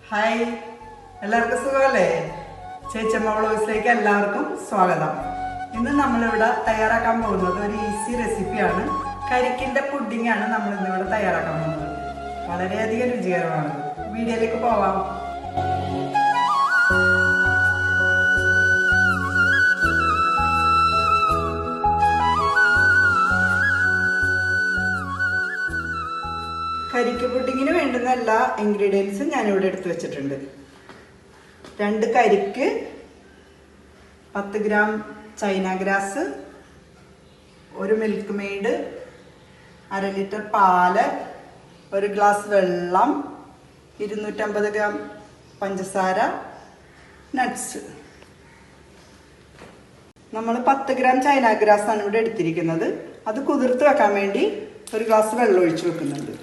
Hi, എല്ലാവർക്കും സുഖമല്ലേ? ചേച്ചമ്മ വ്ളോഗ്സിലേക്ക് എല്ലാവർക്കും സ്വാഗതം. ഇന്ന് നമ്മളിവിടെ തയ്യാറാക്കാൻ പോകുന്നത് ഒരു ഈസി റെസിപ്പിയാണ്. കരിക്കിൻ്റെ പുഡിംഗ് ആണ് നമ്മൾ ഇന്നിവിടെ തയ്യാറാക്കാൻ പോകുന്നത്. വളരെയധികം രുചികരമാണ്. വീഡിയോയിലേക്ക് പോവാം. കരിക്ക് പുഡിങ്ങിന് വേണ്ടുന്ന എല്ലാ ഇൻഗ്രീഡിയൻസും ഞാനിവിടെ എടുത്തു വെച്ചിട്ടുണ്ട്. 2 കരിക്ക്, 10 gram China grass, 1 milk made, 1/2 litre പാല്, 1 ഗ്ലാസ് വെള്ളം, 250 ഗ്രാം പഞ്ചസാര, നട്ട്സ്. നമ്മൾ 10 ഗ്രാം ചൈന ഗ്രാസ് ആണ് ഇവിടെ എടുത്തിരിക്കുന്നത്. അത് കുതിർത്ത് വെക്കാൻ വേണ്ടി 1 ഗ്ലാസ് വെള്ളം ഒഴിച്ചു വെക്കുന്നുണ്ട്.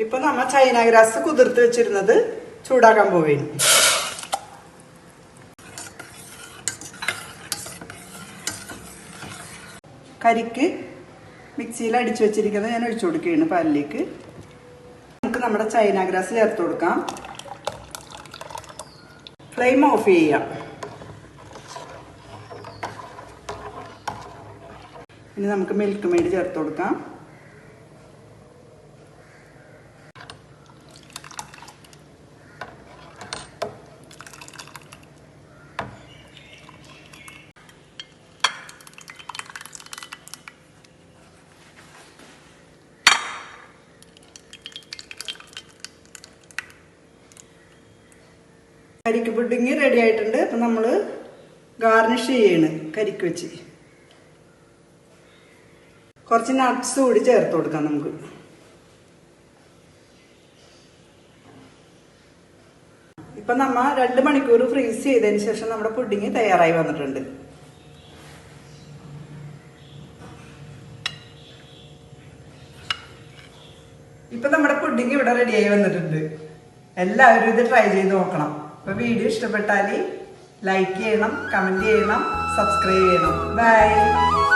ഇപ്പൊ നമ്മൾ ചൈന ഗ്രാസ് കുതിർത്ത് വെച്ചിരുന്നത് ചൂടാക്കാൻ പോവുകയാണ്. കരിക്ക് മിക്സിയിൽ അടിച്ചു വെച്ചിരിക്കുന്നത് ഞാൻ ഒഴിച്ചു കൊടുക്കുകയാണ് പാലിലേക്ക്. നമുക്ക് നമ്മുടെ ചൈന ഗ്രാസ് ചേർത്ത് കൊടുക്കാം. ഫ്ലെയിം ഓഫ് ചെയ്യാം. ഇനി നമുക്ക് മിൽക്ക് മെയ്ഡ് ചേർത്ത് കൊടുക്കാം. കരിക്ക് പുഡിങ് റെഡി ആയിട്ടുണ്ട്. അപ്പം നമ്മൾ ഗാർണിഷ് ചെയ്യാണ് കരിക്ക് വെച്ച്. കുറച്ച് നട്ട്സ് കൂടി ചേർത്ത് കൊടുക്കാം നമുക്ക്. ഇപ്പം നമ്മൾ 2 മണിക്കൂർ ഫ്രീസ് ചെയ്തതിന് ശേഷം നമ്മുടെ പുഡിങ് തയ്യാറായി വന്നിട്ടുണ്ട്. ഇപ്പം നമ്മുടെ പുഡിങ് ഇവിടെ റെഡിയായി വന്നിട്ടുണ്ട്. എല്ലാവരും ഇത് ട്രൈ ചെയ്ത് നോക്കണം. അപ്പോൾ വീഡിയോ ഇഷ്ടപ്പെട്ടാൽ ലൈക്ക് ചെയ്യണം, കമൻറ്റ് ചെയ്യണം, സബ്സ്ക്രൈബ് ചെയ്യണം. ബൈ.